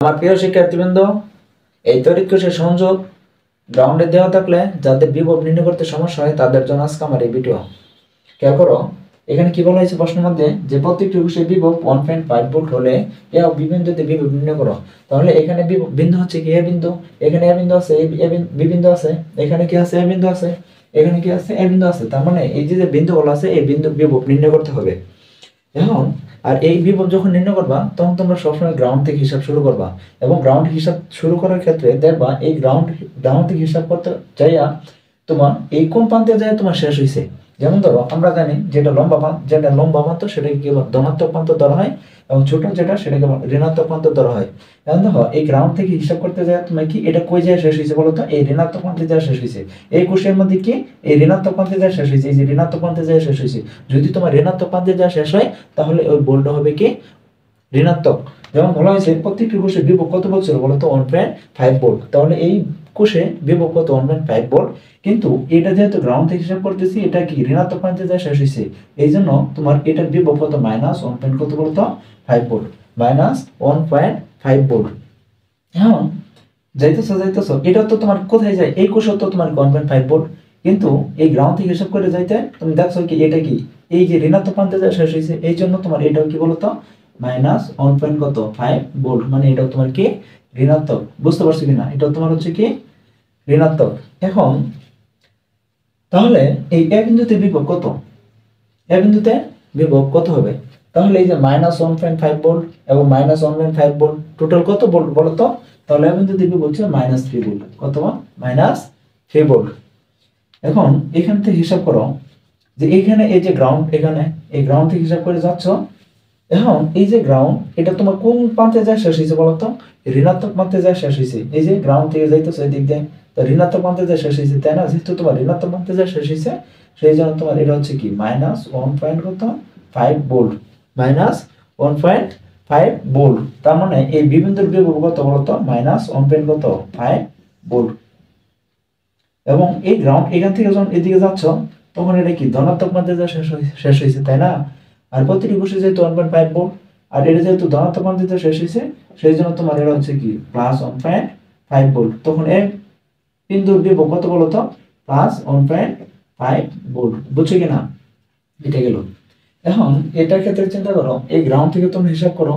আমার প্রিয় শিক্ষার্থীবৃন্দ, এই তড়িৎ কোষের সংযোগ গ্রাউন্ডে দেওয়া থাকলে যাদের বিভব নির্ণয় করতে সমস্যা হয় তাদের জন্য আজকে আমার এই ভিডিও। খেয়াল করো, এখানে কি বলা হয়েছে প্রশ্নের মধ্যে যে প্রত্যেকটি কোষের বিভব 1.5 ভোল্ট হলে এ বিবিন্দুতে বিভব নির্ণয় করো। তাহলে এখানে বিন্দু হচ্ছে কি এ বিন্দু, এখানে এ বিন্দু আছে, বি বিন্দু আছে, এখানে কি আছে এ বিন্দু আছে, এখানে কি আছে এ বিন্দু আছে। তার মানে এই যে বিন্দুগুলো আছে এই বিন্দুর বিভব নির্ণয় করতে হবে। এখন আর এই বিভব যখন নির্ণয় করবা তখন তোমরা সবসময় গ্রাউন্ড থেকে হিসাব শুরু করবা, এবং গ্রাউন্ড হিসাব শুরু করার ক্ষেত্রে দেখবা এই গ্রাউন্ড থেকে হিসাব করতে যাইয়া তোমার এই কোন প্রান্তে যায় তোমার শেষ হয়েছে। যেমন ধরো আমরা জানি যেটা লম্বা প্রান্ত সেটাকে কি ধনাত্মক প্রান্ত ধরা হয়, এবং ছোট যেটা সেটাকে ঋণাত্মক প্রান্ত ধরা হয়। এখন দেখো এই গ্রাউন্ড থেকে হিসাব করতে যায় তোমার কি এটা কই যায় শেষ হয়েছে বলো তো, এই ঋণাত্মক প্রান্তে যায় শেষ হয়েছে। এই কোষের মধ্যে কি এই ঋণাত্মক প্রান্তে যায় শেষ হয়েছে, এই যে ঋণাত্মক প্রান্তে যায় শেষ হয়েছে। যদি তোমার ঋণাত্মক প্রান্তে যায় শেষ হয় তাহলে ওই বোল্টটা হবে কি ঋণাত্মক। যেমন বলা হয়েছে প্রত্যেকটি কোষে বিভব কত ভোল্ট ছিল বলতো 1.5 ভোল্ট। তাহলে এই কোষে বিভব কত 1.5 ভোল্ট, কিন্তু এটা যেহেতু গ্রাউন্ড থেকে হিসাব করতেছি এটা কি ঋণাত্মক প্রান্তে যায় শেষ হয়েছে, এই জন্য তোমার এটার বিভব কত মাইনাস 1. কত বলতো 5 ভোল্ট, মাইনাস 1.5 ভোল্ট। এখন যাইতেছো এটা তো তোমার কোথায় যায়, এই কোষে তো তোমার 1.5 ভোল্ট, কিন্তু এই গ্রাউন্ড থেকে হিসাব করে যাইতে তুমি দেখছো কি এটা কি এই যে ঋণাত্মক প্রান্তে যায় শেষ হয়েছে, এই জন্য তোমার এটাও কি বলতো মাইনাস 1.5 ভোল্ট, মানে এটাও তোমার কি ঋণাত্মক। বুঝতে পারছো কিনা, এটাও তোমার হচ্ছে কি ঋণাত্মক। এখন তাহলে এই এ বিন্দুতে বিভব কত, এ বিন্দুতে বিভব কত হবে, তাহলে এই যে মাইনাস 1.5 ভোল্ট এবং মাইনাস 1.5 ভোল্ট টোটাল কত ভোল্ট বলতো, তাহলে এ বিন্দুতে বিভব হচ্ছে মাইনাস 3 ভোল্ট। কত মাইনাস 3 ভোল্ট। এখন এখান থেকে হিসাব করো যে এখানে এই যে গ্রাউন্ড, এখানে এই গ্রাউন্ড থেকে হিসাব করে যাচ্ছ। এখন এই যে গ্রাউন্ড এটা তোমার কোন প্রান্তে যায় শেষ হয়েছে বলতো, ঋণাত্মক প্রান্তে যায় শেষ হয়েছে। এই যে গ্রাউন্ড থেকে যাইতেছে এই দিক দিয়ে, তো ঋণাত্মক প্রান্তে যায় শেষ হয়েছে, তাই না? যেহেতু তোমার ঋণাত্মক প্রান্তে যায় শেষ হয়েছে সেই জন্য তোমার এটা হচ্ছে কি মাইনাস 1.5 ভোল্ট, মাইনাস 1.5 ভোল্ট। তার মানে এই বিবিন্দুর বিভব কত বলতো মাইনাস 1.5 ভোল্ট। এবং এই গ্রাউন্ড এখান থেকে যখন এদিকে যাচ্ছ তখন এটা কি ধনাত্মক প্রান্তে যায় শেষ হয়েছে, তাই না? আর প্রতিটি কোষে যেহেতু 1.5 ভোল্ট আর এটা যেহেতু ধনাত্মক প্রান্তে শেষ হয়েছে সেই জন্য তোমার এটা হচ্ছে কি প্লাস 1.5 ভোল্ট। তখন এই বিন্দুর বিভব কত বলতো প্লাস 1.5 ভোল্ট। বুঝছো কিনা, এটা গেল। এখন এটার ক্ষেত্রে চিন্তা করো এই গ্রাউন্ড থেকে তুমি হিসাব করো,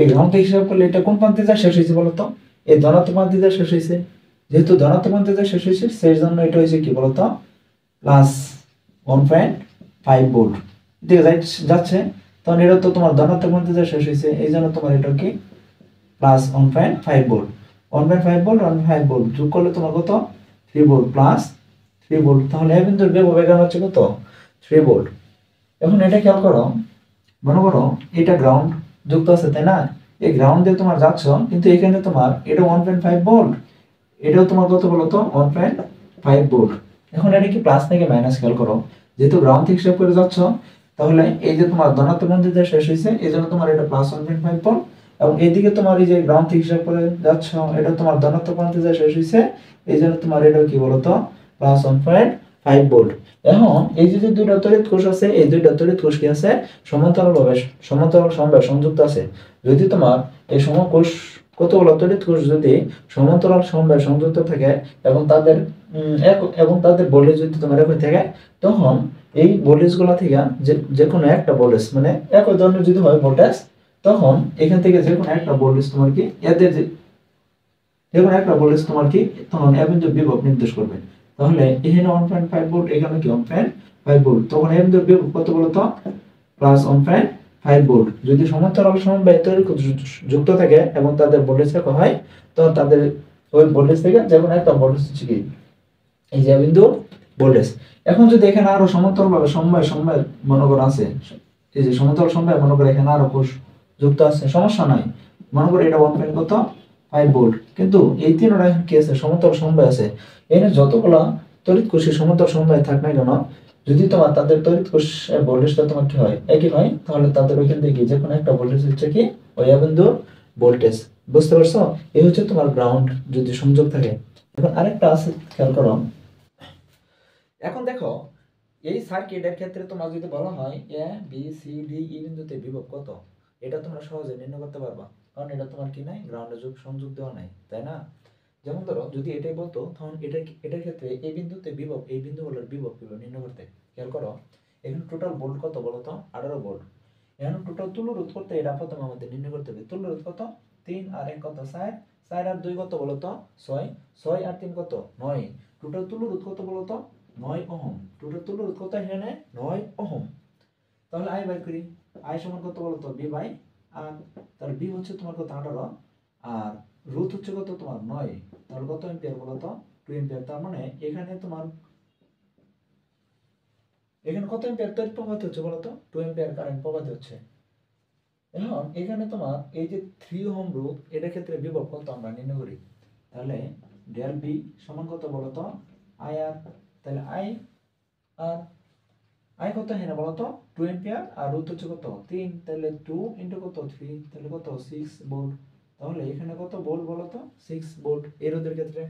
এই গ্রাউন্ড থেকে হিসাব করলে এটা কোন প্রান্তে যায় শেষ হয়েছে বলতো, এই ধনাত্মক প্রান্তে যায় শেষ হয়েছে। যেহেতু ধনাত্মক প্রান্তে যায় শেষ হয়েছে সেই জন্য এটা হয়েছে কি বলতো প্লাস 1.5 ভোল্ট। এদিকে যাচ্ছে তখন এটা তো তোমার ধনাত্মক প্রান্তে যায় শেষ হয়েছে, এই জন্য তোমার এটা কি প্লাস 1.5 ভোল্ট। 1.5 ভোল্ট 1.5 ভোল্ট যোগ করলে তোমার কত 3 ভোল্ট, প্লাস 3 ভোল্ট। তাহলে এই বিন্দুর বিভব এখানে হচ্ছে কত 3 ভোল্ট। এখন এটা খেয়াল করো, মনে করো এটা গ্রাউন্ড যুক্ত আছে, তাই না? এই গ্রাউন্ড দিয়ে তোমার যাচ্ছ, কিন্তু এখানে তোমার এটা 1.5 ভোল্ট, এটাও তোমার কত বলতো 1.5 ভোল্ট। এখন এটা কি প্লাস থেকে মাইনাস খেয়াল করো, যেহেতু গ্রাউন্ড থেকে হিসাব করে যাচ্ছ তাহলে এই যে তোমার ধনাত্মক প্রান্তে যে শেষ হয়েছে এই জন্য তোমার এটা প্লাস 1.5 ভোল্ট, এবং এইদিকে তোমার এই যে গ্রাউন্ড থেকে হিসাব করে যাচ্ছ এটা তোমার ধনাত্মক প্রান্তে যে শেষ হয়েছে এই জন্য তোমার এটা কি বলতো প্লাস 1.5 ভোল্ট। এখন এই যে দুইটা তড়িৎ কোষ আছে এই দুইটা তড়িৎ কোষ কি আছে সমান্তরালভাবে সমান্তরাল সমবায়ে সংযুক্ত আছে। যদি তোমার এই সমকোষ কতগুলো তড়িৎ কোষ যদি সমান্তরাল সমবায়ে সংযুক্ত থাকে এবং তাদের ভোল্টেজ যদি তোমার একই থাকে, তখন এই ভোল্টেজ গুলা থেকে যে কোনো একটা ভোল্টেজ মানে একই ধরনের যদি হয় ভোল্টেজ, তখন এখান থেকে যে কোনো একটা ভোল্টেজ তোমার কি এদের যে কোনো একটা ভোল্টেজ তোমার কি তখন এ বিন্দুর বিভব নির্দেশ করবে। তাহলে এখানে 1.5 ভোল্ট এখানে কি 1.5 ভোল্ট, তখন এ বিন্দুর বিভব কত বলতো প্লাস 1.5 ভোল্ট। যদি সমান্তরাল সমবায়ে তড়িৎ যুক্ত থাকে এবং তাদের ভোল্টেজ একই হয় তখন তাদের ওই ভোল্টেজ থেকে যে কোনো একটা ভোল্টেজ হচ্ছে কি এই যে বিন্দু ভোল্টেজ। এখন যদি এখানে আরো সমান্তরালভাবে সমবায় মনে করা আছে, এই যে সমান্তরাল সমবায় মনে করে এখানে আরো কোষ যুক্ত আছে, সমস্যা নাই। মনে করে এটা 1.5 ভোল্ট, কিন্তু এই তিনটা কি আছে সমান্তরাল সমবায় আছে। এখানে যতগুলা তড়িৎ কোষের সমান্তরাল সমবায় থাক না কেন, যদি তোমার তাদের তড়িৎ কোষের ভোল্টেজটা তোমার কি হয় একই হয়, তাহলে তাদের ওইখান থেকে যে কোনো একটা ভোল্টেজ হচ্ছে কি ওই বিন্দু ভোল্টেজ। বুঝতে পারছো, এই হচ্ছে তোমার গ্রাউন্ড যদি সংযোগ থাকে। এখন আরেকটা আছে খেয়াল করো, এখন দেখো এই সার্কিটের ক্ষেত্রে তোমার যদি বলা হয় A B C D E বিন্দুতে বিভব কত, এটা তোমরা সহজে নির্ণয় করতে পারবা। কারণ এটা তোমার কি নাই, গ্রাউন্ডে সংযোগ দেওয়া নাই, তাই না? যেমন ধরো যদি এটাই বলতো তখন এটার ক্ষেত্রে এই বিন্দুতে বিভব, এই বিন্দুগুলোর বিভব কিভাবে নির্ণয় করতে, খেয়াল করো। এখানে টোটাল ভোল্ট কত বলো তো? 18 ভোল্ট। এখন টোটাল তুল্যরোধ করতে এটা প্রথমে আমাদের নির্ণয় করতে হবে। তুল্যরোধ কত? 3 আর 1 কত? 4, 4 আর 2 কত বলো তো? 6, 6 আর 3 কত? 9। টোটাল তুল্যরোধ কত বলো তো? 9 ওহম। টোটাল তুল্যরোধ কত এখানে? 9 ওহম। তাহলে আই বাই করি। আই সমান কত বলো তো? বি বাই আর। তাহলে বি হচ্ছে তোমার কত? 18 আর রোধ হচ্ছে কত তোমার? 9। তাহলে কত এম্পিয়ার বলো তো? 2 এম্পিয়ার। তার মানে এখানে তোমার এখানে কত এম্পিয়ার তড়িৎ প্রবাহিত হচ্ছে বলো তো? 2 এম্পিয়ার কারেন্ট প্রবাহিত হচ্ছে। এখন এখানে তোমার এই যে 3 ওহম রোধ, এটার ক্ষেত্রে বিভব কত আমরা নির্ণয় করি। তাহলে ডেল বি সমান কত বলো তো? আই আর। তাহলে আই আর আই কত এখানে বলো তো? 2 এম্পিয়ার আর রোধ হচ্ছে কত? 3। তাহলে 2 ইনটু কত? 3। তাহলে কত? 6 ভোল্ট। তাহলে এখানে কত ভোল্ট বলো তো? 6 ভোল্ট এই রোধের ক্ষেত্রে।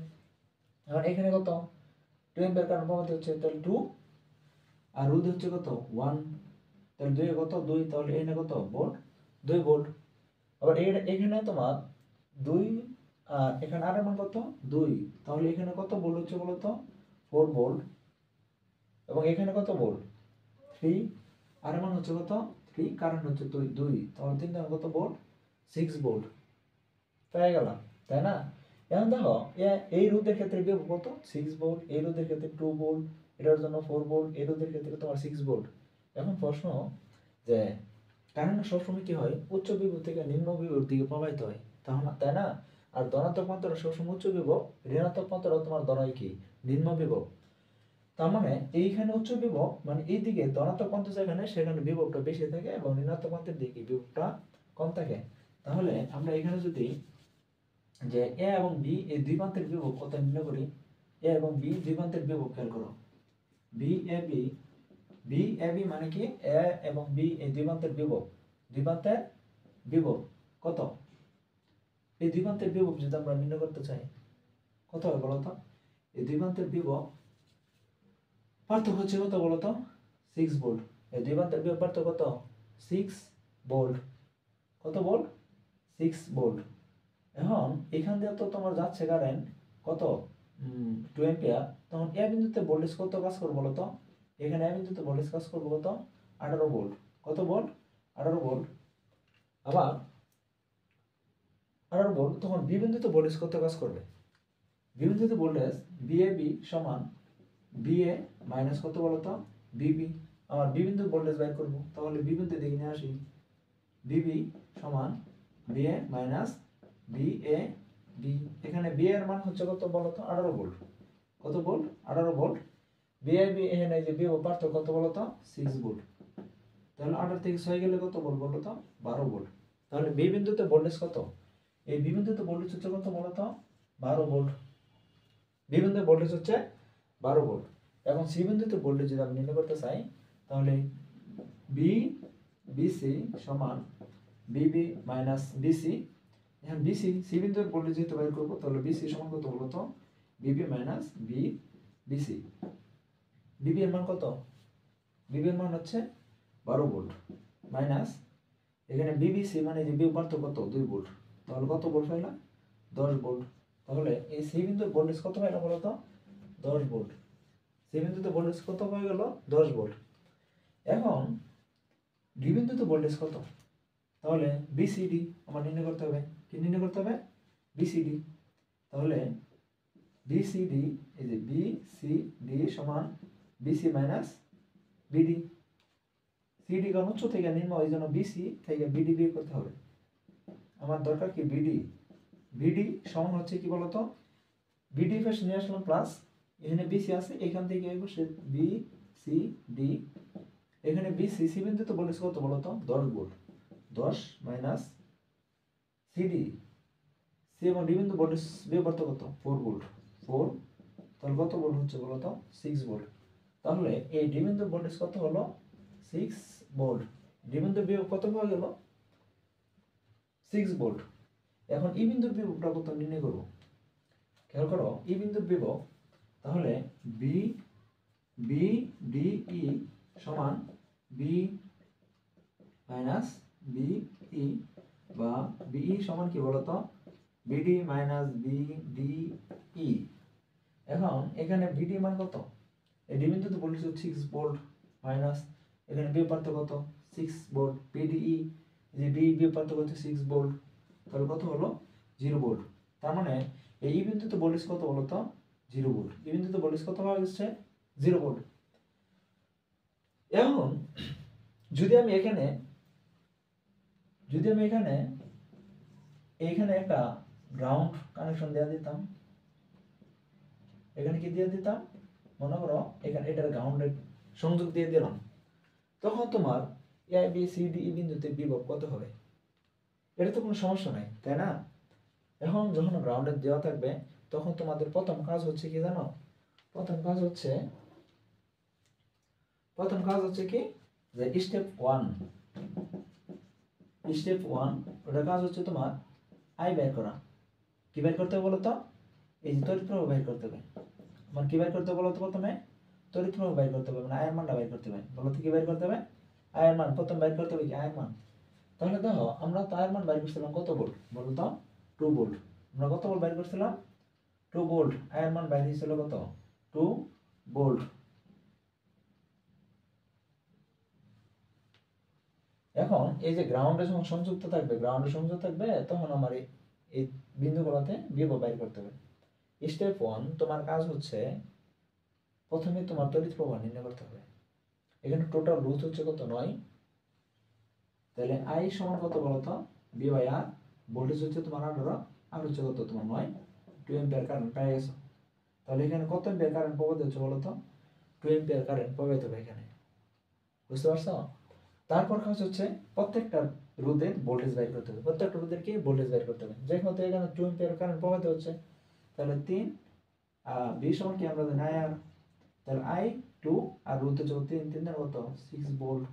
এখন এখানে কত? 2 এম্পিয়ার কারেন্ট প্রবাহিত হচ্ছে, তাহলে 2 আর রোধ হচ্ছে কত? 1। তাহলে 2 কত? 2। তাহলে এখানে কত ভোল্ট? 2 ভোল্ট। আবার এখানে তোমার 2 আর এখানে আর মান কত? 2। তাহলে এখানে কত ভোল্ট হচ্ছে বলো তো? 4 ভোল্ট। এবং এখানে কত ভোল্ট? 3। আর মান হচ্ছে কত? 3, কারেন্ট হচ্ছে 2। তাহলে 3 দ্বারা কত ভোল্ট? 6 ভোল্ট। পেয়ে গেলাম, তাই না? এখন দেখো এই রোধের ক্ষেত্রে বিভব কত? 6 ভোল্ট। এই রোধের ক্ষেত্রে 2 ভোল্ট, এটার জন্য 4 ভোল্ট, এই রোধের ক্ষেত্রে তোমার 6 ভোল্ট। এখন প্রশ্ন যে কারেন্ট সবসময় কি হয়? উচ্চ বিভব থেকে নিম্ন বিভবের দিকে প্রবাহিত হয়, তাই না? আর ধনাত্মক প্রান্তটা সবসময় উচ্চ বিভব, ঋণাত্মক প্রান্তটা তোমার ধরায় কি? নিম্ন বিভব। তার মানে এইখানে উচ্চ বিভব মানে এইদিকে ধনাত্মক প্রান্ত যেখানে, সেখানে বিভবটা বেশি থাকে এবং ঋণাত্মক প্রান্তের দিকে বিভবটা কম থাকে। তাহলে আমরা এখানে যদি যে এ এবং বি এই দুই প্রান্তের বিভব কত নির্ণয় করি। এ এবং বি দুই প্রান্তের বিভব খেয়াল করো। বি এ বি মানে কি? এ এবং বি এই দুই প্রান্তের বিভব, দুই প্রান্তের বিভব কত? এই দুই প্রান্তের বিভব যদি আমরা নির্ণয় করতে চাই, কত হবে বলতো? এই দুই প্রান্তের বিভব পার্থক্য হচ্ছে কত বলতো? 6 ভোল্ট। এই দুই প্রান্তের বিভব পার্থক্য কত? 6 ভোল্ট। কত ভোল্ট? 6 ভোল্ট। এখন এখান দিয়ে তো তোমার যাচ্ছে কারেন্ট কত? 2 এম্পিয়ার। তখন এ বিন্দুতে ভোল্টেজ কত কাজ করবে বলো তো? এখানে এ বিন্দুতে ভোল্টেজ কাজ করবে কত? 18 ভোল্ট। কত ভোল্ট? 18 ভোল্ট। আবার 18 ভোল্ট। তখন বি বিন্দুতে ভোল্টেজ কত কাজ করবে? বি বিন্দুতে ভোল্টেজ বিএবি সমান বিএ মাইনাস কত বলো তো? বিবি। আমার বি বিন্দু ভোল্টেজ বের করবো, তাহলে বি বিন্দু দেখে নিয়ে আসি। বিবি সমান বিএ মাইনাস বিএ বি। এখানে বি এর মান হচ্ছে কত বলো তো? 18 ভোল্ট। কত ভোল্ট? 18 ভোল্ট। বিআইবি এখানে যে বিভব পার্থক্য কত বলো তো? 6 ভোল্ট। তাহলে 18 থেকে 6 গেলে কত ভোল্ট বলো তো? 12 ভোল্ট। তাহলে বি বিন্দুতে ভোল্টেজ কত? এই বি বিন্দুতে ভোল্টেজ হচ্ছে কত বলো তো? 12 ভোল্ট। বি বিন্দুতে ভোল্টেজ হচ্ছে 12 ভোল্ট। এখন সি বিন্দুতে ভোল্টেজ যদি আমি নির্ণয় করতে চাই, তাহলে বি বিসি সমান বিবি মাইনাস বিসি। এখন বিসি সি বিন্দুর ভোল্টেজ যেহেতু বের করবো, তাহলে বিসি সমান কত বলো তো? বিবি মাইনাস বি বিসি। বিবি এর মান কত? বিবি এর মান হচ্ছে 12 ভোল্ট মাইনাস এখানে বিবিসি মানে যে বিভব পার্থক্য কত? 2 ভোল্ট। তাহলে কত ভোল্ট পাইলাম? 10 ভোল্ট। তাহলে এই সি বিন্দুর ভোল্টেজ কত পাইলাম বলো তো? 10 ভোল্ট। সি বিন্দুতে ভোল্টেজ কত হয়ে গেল? 10 ভোল্ট। এখন ডি বিন্দুতে ভোল্টেজ কত? তাহলে বিসিডি আমার নির্ণয় করতে হবে। কি নির্ণয় করতে হবে? বিসিডি। তাহলে বিসিডি এই যে বিসিডি সমান বিসি মাইনাস বিডি। সিডি কারণ উচ্চ থেকে নিম্ন, এই জন্য বিসি থেকে বিডি বিয়োগ করতে হবে। আমার দরকার কি? বিডি। বিডি সমান হচ্ছে কি বলতো? বিডি পাশে নিয়ে আসলাম প্লাস, এখানে বিসি আছে, এখান থেকে বসে বি সি ডি। এখানে বিসি সি বিন্দুতে ভোল্টেজ কত বলতো? 10 ভোল্ট। 10 মাইনাস সিডি সি এবং ডি বিন্দু ভোল্টেজ বিয়োগ করতে কত? 4 ভোল্ট। 4। তাহলে কত ভোল্ট হচ্ছে বলতো? 6 ভোল্ট। তাহলে এই ডি বিন্দুর ভোল্টেজ কত হলো? 6 ভোল্ট। ডি বিন্দুর বিভব কত পাওয়া গেল? 6 ভোল্ট। এখন ই বিন্দুর বিভবটা কত নির্ণয় করব? খেয়াল করো ই বিন্দুর বিভব, তাহলে বি বি ডি ই সমান বি মাইনাস বি ই বা বিই সমান কি বলতো বিডি মাইনাস বিডিই। এখন এখানে বিডি মান কত, এই ডি বিন্দুতে বলেছে 6 ভোল্ট মাইনাস এখানে বি পার্থক্য কত 6 ভোল্ট, বিডিই যে বি পার্থক্য কত 6 ভোল্ট, তাহলে কত হলো 0 ভোল্ট। তার মানে এই বিন্দুতে বলেছে কত বলতো 0 ভোল্ট, এই বিন্দুতে বলেছে কত পাওয়া যাচ্ছে 0 ভোল্ট। এখন যদি আমি এখানে এইখানে একটা গ্রাউন্ড কানেকশন দেওয়া দিতাম, এখানে কি দিয়ে দিতাম মনে করো এখানে এটার গ্রাউন্ডের সংযোগ দিয়ে দিলাম, তখন তোমার A B C D E বিন্দুতে বিভব কত হবে, এটা তো কোনো সমস্যা নাই তাই না। এখন যখন গ্রাউন্ডে দেওয়া থাকবে তখন তোমাদের প্রথম কাজ হচ্ছে কি জানো, প্রথম কাজ হচ্ছে কি যে স্টেপ ওয়ান ওটার কাজ হচ্ছে তোমার আই বের করা। কি বের করতে হবে বলো তো, এই যে তড়িৎ প্রবাহ বের করতে হবে। আমার কি বের করতে হবে বলো তো, প্রথমে তড়িৎ প্রবাহ বের করতে হবে, মানে আয়ের মানটা বের করতে হবে। বলো তো কি বের করতে হবে, আয়ের মান প্রথম বের করতে হবে কি আয়ের মান। তাহলে দেখো আমরা তো আয়ের মান বের করছিলাম কত ভোল্ট বলো তো 2 ভোল্ট, আমরা কত ভোল্ট বের করছিলাম 2 ভোল্ট, আয়ের মান বের হয়েছিল কত 2 ভোল্ট। এখন এই যে গ্রাউন্ডে যখন সংযুক্ত থাকবে তখন আমার এই বিন্দুগুলোতে বিভব বের করতে হবে। স্টেপ 1 তোমার কাজ হচ্ছে প্রথমে তোমার তড়িৎ প্রবাহ নির্ণয় করতে হবে। এখানে টোটাল রোধ হচ্ছে কত 9, তাহলে আই সমান কত বলতো বি বাই আর, ভোল্টেজ হচ্ছে তোমার 18 আর হচ্ছে কত তোমার 9, 2 এম্পিয়ার কারেন্ট পেয়ে গেছো। তাহলে এখানে কত এম্পিয়ার কারেন্ট প্রবাহিত হচ্ছে বলতো 2 এম্পিয়ার কারেন্ট প্রবাহিত হবে এখানে, বুঝতে পারছো। তারপর কাজ হচ্ছে প্রত্যেকটা রোধের ভোল্টেজ বের করতে হবে, প্রত্যেকটা রোধের কি ভোল্টেজ বের করতে হবে। যেহেতু এখানে 2 এম্পিয়ার কারেন্ট প্রবাহিত হচ্ছে তাহলে 3 বি সমান কি আমরা জানি আর, তাহলে আই 2 আর রোধ হচ্ছে 3 3 এর কত 6 ভোল্ট,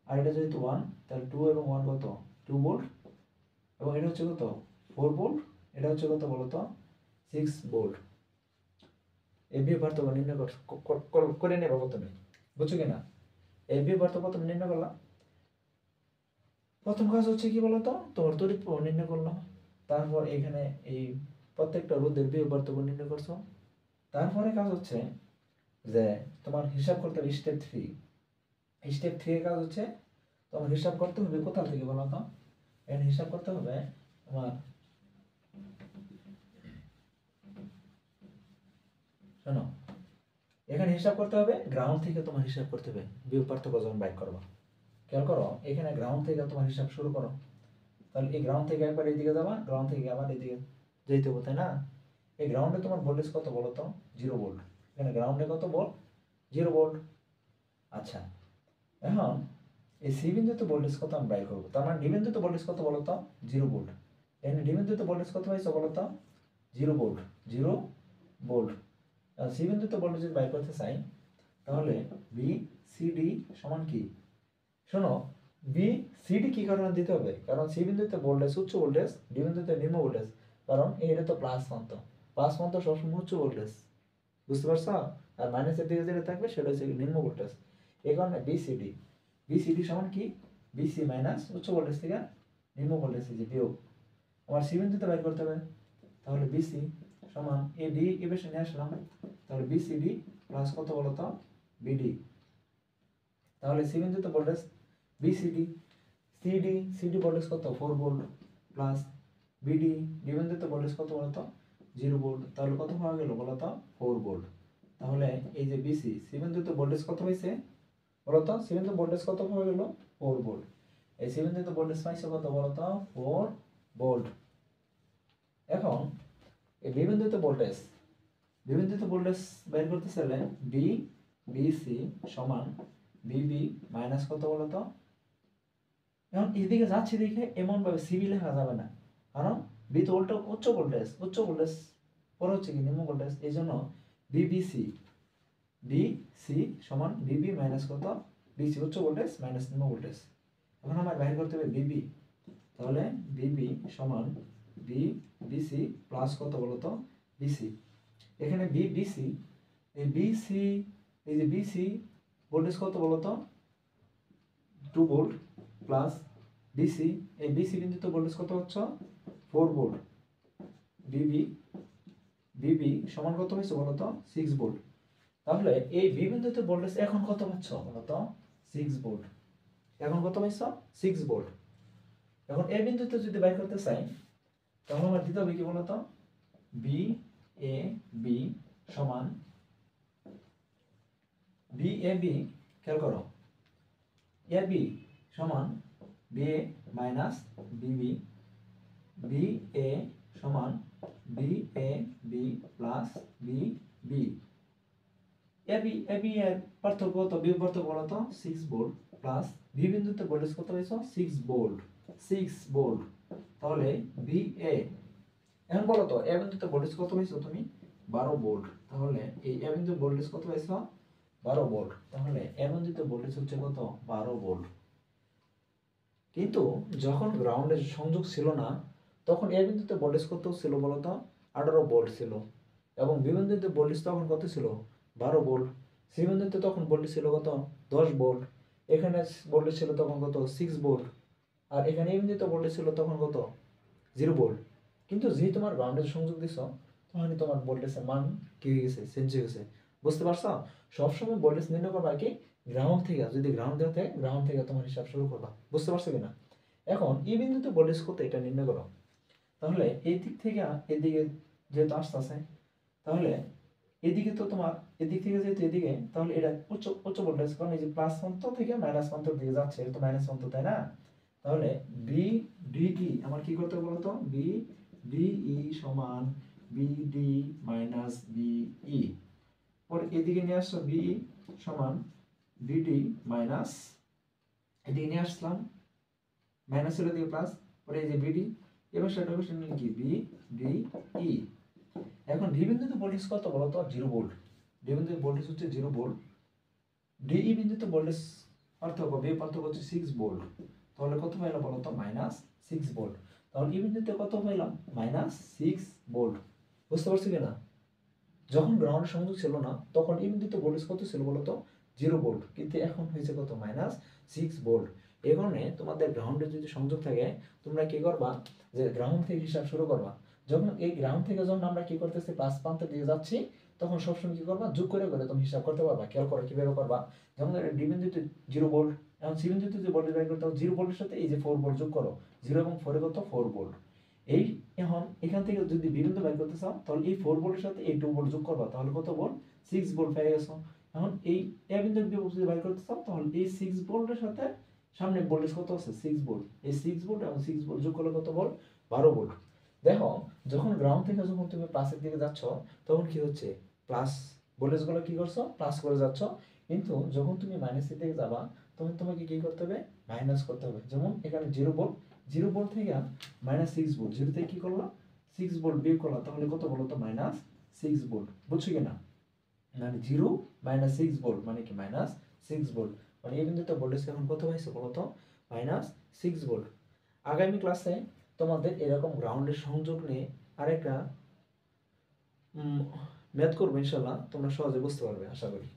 আর এটা যেহেতু 1 তাহলে 2 এবং 1 কত 2 ভোল্ট, এবং এটা হচ্ছে কত 4 ভোল্ট, এটা হচ্ছে কত বলতো 6 ভোল্ট। এই বি পার্থক্য নির্ণয় করে নেবা প্রথমে, বুঝছো কিনা। এই বি পার্থক্য প্রথমে নির্ণয় করলাম, প্রথম কাজ হচ্ছে কি বলতো তোমার তড়িৎ প্রবাহ নির্ণয় করলাম। তারপর এখানে এই প্রত্যেকটা রোধের বিভব পার্থক্য নির্ণয় করছো। তারপরে কাজ হচ্ছে যে তোমার হিসাব করতে হবে স্টেপ 3 এর কাজ হচ্ছে তোমার হিসাব করতে হবে কোথা থেকে বলতো, এখানে হিসাব করতে হবে তোমার শোনো, এখানে হিসাব করতে হবে গ্রাউন্ড থেকে তোমার হিসাব করতে হবে বিভব পার্থক্য যখন বাইর করবা। খেয়াল করো এখানে গ্রাউন্ড থেকে তোমার হিসাব শুরু করো, তাহলে এই গ্রাউন্ড থেকে একবার এইদিকে যাবা, গ্রাউন্ড থেকে আবার এইদিকে যেতে হবে তাই না। এই গ্রাউন্ডে তোমার ভোল্টেজ কত বলো তো 0 ভোল্ট, এখানে গ্রাউন্ডে কত ভোল্ট 0 ভোল্ট। আচ্ছা এখন এই সি বিন্দুতে ভোল্টেজ কত আমি বাইর করবো, তার মানে ডি বিন্দুতে ভোল্টেজ কত বলো তো 0 ভোল্ট, এখানে ডি বিন্দুতে ভোল্টেজ কত হয়েছে বলো তো 0 ভোল্ট 0 ভোল্ট। সি বিন্দুতে ভোল্টেজ যদি বাইর করতে চাই তাহলে বি সি ডি সমান কি, শোনো বি সিডি কি কারণে দিতে হবে, কারণ সি বিন্দুতে ভোল্টেজ উচ্চ ভোল্টেজ, ডি বিন্দুতে নিম্ন ভোল্টেজ, কারণ এটা তো প্লাস মান্ত সবসময় উচ্চ ভোল্টেজ, বুঝতে পারছো। আর মাইনাসের দিকে যেটা থাকবে সেটা হচ্ছে নিম্ন ভোল্টেজ। এই কারণে বিসিডি সমান কি বিসি মাইনাস উচ্চ ভোল্টেজ থেকে নিম্ন ভোল্টেজ যে বিয়োগ, আমার সি বিন্দুতে বের করতে হবে। তাহলে বিসি সমান এ ডি এবেশে নিয়ে আসলাম, তাহলে বিসিডি প্লাস কত বলতো বিডি। তাহলে সি বিন্দুতে ভোল্টেজ বিসিডি, সিডি ভোল্টেজ কত 4 ভোল্ট প্লাস বিডি, ডি বিন্দুতে ভোল্টেজ কত বলতো 0 ভোল্ট, তাহলে কত পাওয়া গেল বলতো 4 ভোল্ট। তাহলে এই যে বিসি সি বিন্দুতে ভোল্টেজ কত হয়েছে বলতো, সি বিন্দুতে ভোল্টেজ কত পাওয়া গেল 4 ভোল্ট, এই সি বিন্দুতে ভোল্টেজ পাইছে কত বলতো 4 ভোল্ট। এখন এই বিবিন্দুতে ভোল্টেজ বের করতে চাইলে বি বিসি সমান বিবি মাইনাস কত বলতো, এখন এদিকে যাচ্ছে দেখে এমন ভাবে সিবি লেখা যাবে না, কারণ বি তো উচ্চ ভোল্টেজ পরে হচ্ছে কি নিম্ন ভোল্টেজ, এই জন্য বিবিসি বিসি সমান বিবি মাইনাস কত বিসি উচ্চ ভোল্টেজ মাইনাস নিম্ন ভোল্টেজ। এখন আমার বাইর করতে হবে বিবি, তাহলে বিবি সমান বি বিসি প্লাস কত বলতো বিসি, এখানে বি বিসি এই বিসি এই যে বিসি ভোল্টেজ কত বলতো 2 ভোল্ট প্লাস বিসি, এই বিসি বিন্দুতে ভোল্টেজ কত হচ্ছে 4 ভোল্ট। বিবি, বিবি সমান কত হয়েছে বলো তো 6 ভোল্ট। তাহলে এই বি বিন্দুতে ভোল্টেজ এখন কত পাচ্ছ বলো তো 6 ভোল্ট। এখন কত পাইছ 6 ভোল্ট। এখন এ বিন্দুতে যদি বাই করতে চাই তাহলে আমার দিতে হবে কি বলতো বি এ বি সমান বি এ বি, খেয়াল করো এ বি সমান B A minus Bibi, B A সমান B A B plus B B. A B এর পার্থক্য কত, বি পার্থক্য বলো তো 6 ভোল্ট প্লাস বি বিন্দুতে ভোল্টেজ কত হয়েছে 6 ভোল্ট, 6 ভোল্ট। তাহলে বি এ, এখন বলো তো এ বিন্দুতে ভোল্টেজ কত হয়েছে তুমি 12 ভোল্ট। তাহলে এই এ বিন্দুতে ভোল্টেজ কত হয়েছে 12 ভোল্ট। তাহলে এ বিন্দুতে ভোল্টেজ হচ্ছে কত 12 ভোল্ট। কিন্তু যখন গ্রাউন্ডের সংযোগ ছিল না তখন এ বিন্দুতে ভোল্টেজ কত ছিল বলতো 18 ভোল্ট ছিল, এবং বি বিন্দুতে ভোল্টেজ তখন কত ছিল 12 ভোল্ট। সি বিন্দুতে তখন ভোল্টেজ ছিল কত 10 ভোল্ট। এখানে ভোল্টেজ ছিল তখন কত 6 ভোল্ট, আর এখানে এ বিন্দুতে ভোল্টেজ ছিল তখন কত 0 ভোল্ট। কিন্তু যেহেতু তোমার গ্রাউন্ডের সংযোগ দিছ তখনই তোমার ভোল্টেজের মান কি হয়ে গেছে চেঞ্জ হয়ে গেছে। বুঝতে পারছো? সবসময় ভোল্টেজ নির্ণয় করবা কি গ্রাউন্ড থেকে, যদি গ্রাউন্ড দেওয়া থাকে গ্রাউন্ড থেকে তোমার হিসাব শুরু করবা। বুঝতে পারছো কিনা? এখন এই বিন্দুতে ভোল্টেজ কত এটা নির্ণয় করো। তাহলে এই দিক থেকে এদিকে যেহেতু আসতেছে, তাহলে এদিকে তো তোমার এদিক থেকে যেহেতু এদিকে, তাহলে এটা উচ্চ উচ্চ ভোল্টেজ, কারণ এই যে প্লাস প্রান্ত থেকে মাইনাস প্রান্তের দিকে যাচ্ছে, এটা তো মাইনাস প্রান্ত তাই না? তাহলে বি ডিই আমার কি করতে হবে বলতো বি ডিই সমান বিডি মাইনাস বিই। পরে এদিকে নিয়ে আসছো বিই সমান বিডি মাইনাস, এদিকে নিয়ে আসলাম মাইনাস এর দিকে প্লাস, পরে এই যে বিডি, এবার সেটা নিয়ে কি বি ডি ই। এখন ডি বিন্দুতে ভোল্টেজ কত বলতো 0 ভোল্ট। ডি বিন্দুতে ভোল্টেজ হচ্ছে 0 ভোল্ট। ডিই বিন্দুতে ভোল্টেজ পার্থক্য বি পার্থক্য হচ্ছে 6 ভোল্ট। তাহলে কত পাইলাম বলতো -6 ভোল্ট। তাহলে ই বিন্দুতে কত পাইলাম -6 ভোল্ট। বুঝতে পারছি কিনা? যখন গ্রাউন্ড সংযোগ ছিল না তখন ই বিন্দুতে ভোল্টেজ কত ছিল বলতো 0 ভোল্ট, কিন্তু এখন হয়েছে কত -6 ভোল্ট। এই কারণে তোমাদের গ্রাউন্ডে যদি সংযোগ থাকে তোমরা কি করবা যে গ্রাউন্ড থেকে হিসাব শুরু করবা। যখন এই গ্রাউন্ড থেকে যখন আমরা কি করতেছি প্লাস প্রান্তের দিকে যাচ্ছি তখন সবসময় কি করবা যোগ করে করে তুমি হিসাব করতে পারবা। খেয়াল করো কিভাবে করবা। যেমন ডি বিন্দুতে 0 ভোল্ট, এখন সি বিন্দুতে যে ভোল্টেজ বের করতে হবে 0 ভোল্টের সাথে এই যে 4 ভোল্ট যোগ করো, 0 এবং 4 এ কত 4 ভোল্ট। এই এখন এখান থেকে যদি বি বিন্দু বের করতে চাও তাহলে এই 4 ভোল্টের সাথে এই 2 ভোল্ট যোগ করবা, তাহলে কত ভোল্ট 6 ভোল্ট পেয়ে গেছো। এখন এই এ বিন্দুর বিভব যদি বের করতে চাও তাহলে এই 6 ভোল্টের সাথে সামনে ভোল্টেজ কত আছে 6 ভোল্ট, এই 6 ভোল্ট এবং 6 ভোল্ট যোগ করলে কত ভোল্ট 12 ভোল্ট। দেখো যখন গ্রাউন্ড থেকে যখন তুমি প্লাসের দিকে যাচ্ছ তখন কি হচ্ছে প্লাস ভোল্টেজগুলো কি করছো প্লাস করে যাচ্ছ, কিন্তু যখন তুমি মাইনাসের দিকে যাবা তখন তোমাকে কি করতে হবে মাইনাস করতে হবে। যেমন এখানে 0 ভোল্ট, 0 ভোল্ট থেকে -6 ভোল্ট, 0 থেকে কি করলো 6 ভোল্ট বিয়োগ করলাম, তাহলে কত বলো তো -6 ভোল্ট। বুঝছো কিনা? মানে 0 -6 ভোল্ট মানে কি -6 ভোল্ট। মানে এই বিন্দুতে ভোল্টেজ এখন কত হয়েছে বলো তো -6 ভোল্ট। আগামী ক্লাসে তোমাদের এরকম গ্রাউন্ডের সংযোগ নিয়ে আরেকটা ম্যাথ করবো ইনশাল্লাহ, তোমরা সহজে বুঝতে পারবে আশা করি।